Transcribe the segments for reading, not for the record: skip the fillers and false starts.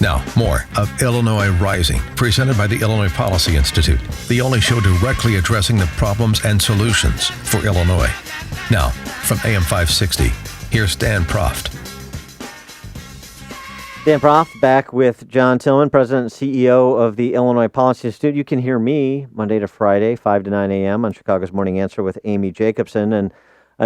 Now, more of Illinois Rising, presented by the Illinois Policy Institute, the only show directly addressing the problems and solutions for Illinois. Now, from AM 560, here's Dan Proft. Dan Proft back with John Tillman, President and CEO of the Illinois Policy Institute. You can hear me Monday to Friday, 5 to 9 a.m. on Chicago's Morning Answer with Amy Jacobson. And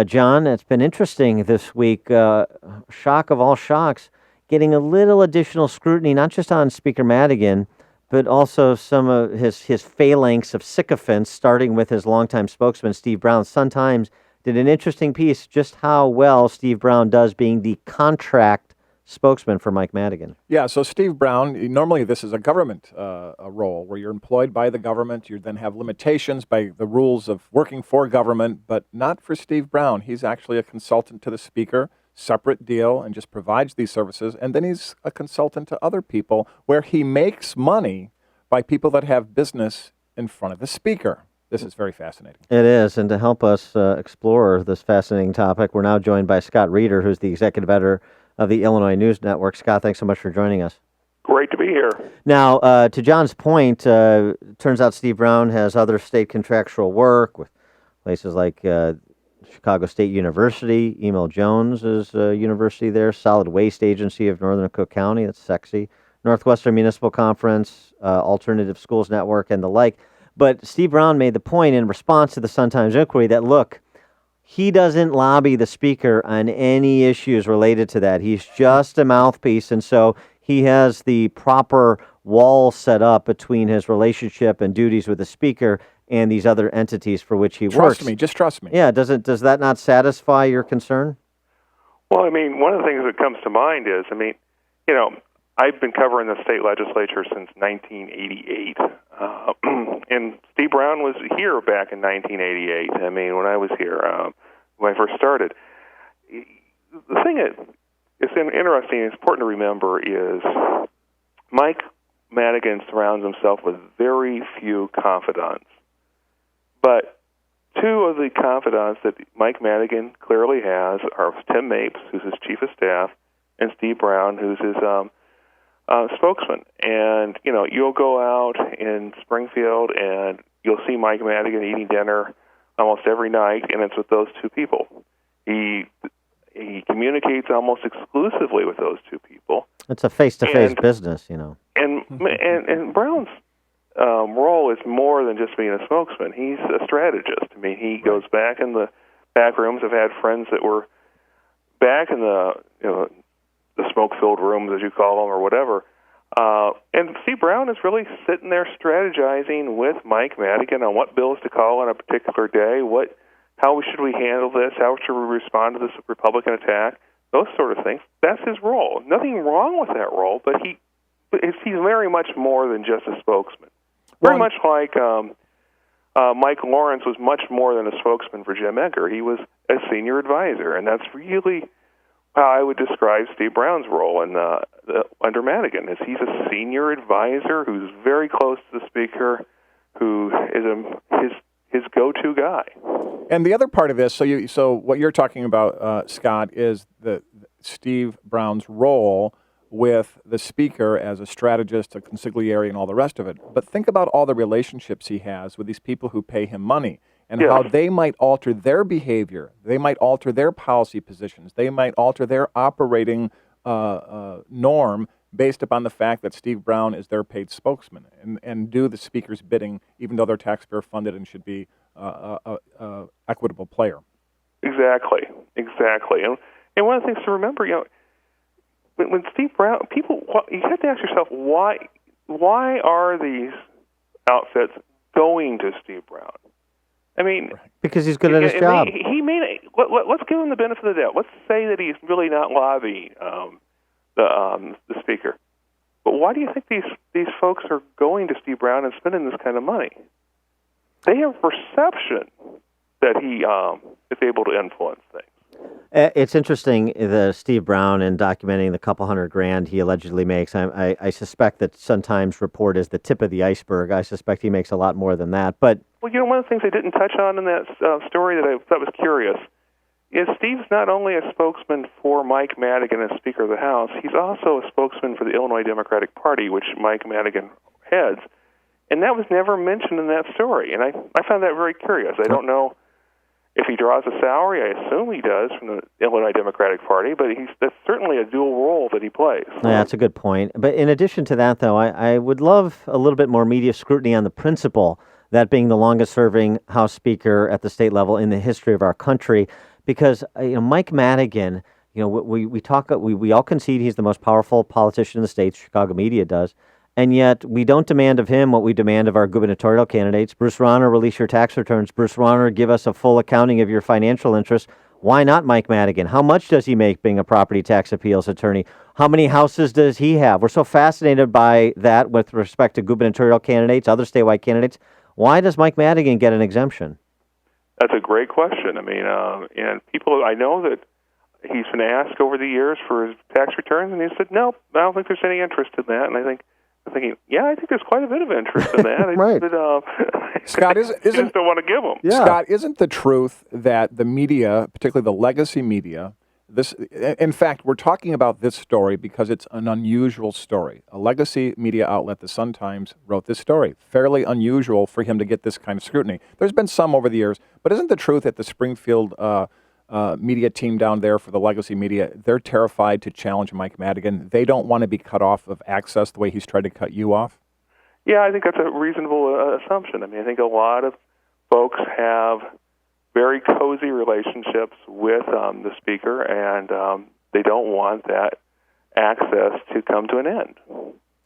John, it's been interesting this week. Shock of all shocks, getting a little additional scrutiny, not just on Speaker Madigan, but also some of his phalanx of sycophants, starting with his longtime spokesman, Steve Brown. Sun-Times did an interesting piece just how well Steve Brown does being the contract spokesman for Mike Madigan. Yeah, so Steve Brown, normally this is a government role where you're employed by the government. You then have limitations by the rules of working for government, but not for Steve Brown. He's actually a consultant to the Speaker, separate deal, and just provides these services. And then he's a consultant to other people where he makes money by people that have business in front of the Speaker. This is very fascinating. It is. And to help us explore this fascinating topic, we're now joined by Scott Reeder, who's the executive editor of the Illinois News Network. Scott, thanks so much for joining us. Great to be here. Now, to John's point, turns out Steve Brown has other state contractual work with places like Chicago State University. Emil Jones is a university there. Solid Waste Agency of Northern Cook County. That's sexy. Northwestern Municipal Conference, Alternative Schools Network, and the like. But Steve Brown made the point in response to the Sun-Times inquiry that, look, he doesn't lobby the Speaker on any issues related to that. He's just a mouthpiece, and so he has the proper wall set up between his relationship and duties with the Speaker and these other entities for which he works. Trust me, just trust me. Yeah, does that not satisfy your concern? Well, I mean, one of the things that comes to mind is, I've been covering the state legislature since 1988, and Steve Brown was here back in 1988. I mean, when I was here, when I first started. The thing that is interesting and important to remember is Mike Madigan surrounds himself with very few confidants. But two of the confidants that Mike Madigan clearly has are Tim Mapes, who's his chief of staff, and Steve Brown, who's his spokesman. And, you'll go out in Springfield and you'll see Mike Madigan eating dinner almost every night, and it's with those two people. He communicates almost exclusively with those two people. It's a face-to-face business, And Brown's role is more than just being a spokesman. He's a strategist. I mean, he goes back in the back rooms. I've had friends that were back in the smoke-filled rooms, as you call them, or whatever. And Steve Brown is really sitting there strategizing with Mike Madigan on what bills to call on a particular day, how should we handle this, how should we respond to this Republican attack, those sort of things. That's his role. Nothing wrong with that role, but he's very much more than just a spokesman. Very much like Mike Lawrence was much more than a spokesman for Jim Edgar. He was a senior advisor, and that's really how I would describe Steve Brown's role under Madigan. Is he's a senior advisor who's very close to the Speaker, who is his go-to guy. And the other part of this, so what you're talking about, Scott, is the Steve Brown's role with the Speaker as a strategist, a consigliere, and all the rest of it. But think about all the relationships he has with these people who pay him money and how they might alter their behavior. They might alter their policy positions. They might alter their operating norm based upon the fact that Steve Brown is their paid spokesman and do the Speaker's bidding, even though they're taxpayer funded and should be an equitable player. Exactly. And one of the things to remember, when Steve Brown, you have to ask yourself, why are these outfits going to Steve Brown? I mean, because he's good at his job. Let's give him the benefit of the doubt. Let's say that he's really not lobbying the Speaker. But why do you think these folks are going to Steve Brown and spending this kind of money? They have perception that he is able to influence things. It's interesting, the Steve Brown, and documenting the couple $100,000 he allegedly makes. I suspect that Sun-Times report is the tip of the iceberg. I suspect he makes a lot more than that. But one of the things I didn't touch on in that story that I thought was curious is Steve's not only a spokesman for Mike Madigan as Speaker of the House, he's also a spokesman for the Illinois Democratic Party, which Mike Madigan heads. And that was never mentioned in that story. And I found that very curious. I don't know if he draws a salary. I assume he does from the Illinois Democratic Party, but that's certainly a dual role that he plays. Yeah, that's a good point. But in addition to that, though, I would love a little bit more media scrutiny on the principle, that being the longest-serving House Speaker at the state level in the history of our country. Because Mike Madigan, we all concede he's the most powerful politician in the state. Chicago media does, and yet we don't demand of him what we demand of our gubernatorial candidates. Bruce Rauner, release your tax returns. Bruce Rauner, give us a full accounting of your financial interests. Why not Mike Madigan? How much does he make being a property tax appeals attorney? How many houses does he have? We're so fascinated by that with respect to gubernatorial candidates, other statewide candidates. Why does Mike Madigan get an exemption? That's a great question. I mean, and people, I know that he's been asked over the years for his tax returns, and he said, no, I don't think there's any interest in that. And I'm thinking, yeah, I think there's quite a bit of interest in that. Right. Scott, I just don't want to give them. Yeah. Scott, isn't the truth that the media, particularly the legacy media, in fact, we're talking about this story because it's an unusual story. A legacy media outlet, the Sun-Times, wrote this story. Fairly unusual for him to get this kind of scrutiny. There's been some over the years, but isn't the truth that the Springfield media team down there for the legacy media, they're terrified to challenge Mike Madigan? They don't want to be cut off of access the way he's tried to cut you off? Yeah, I think that's a reasonable assumption. I mean, I think a lot of folks have very cozy relationships with the Speaker, and they don't want that access to come to an end.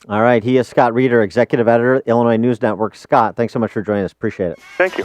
All right. He is Scott Reeder, Executive Editor, Illinois News Network. Scott, thanks so much for joining us. Appreciate it. Thank you.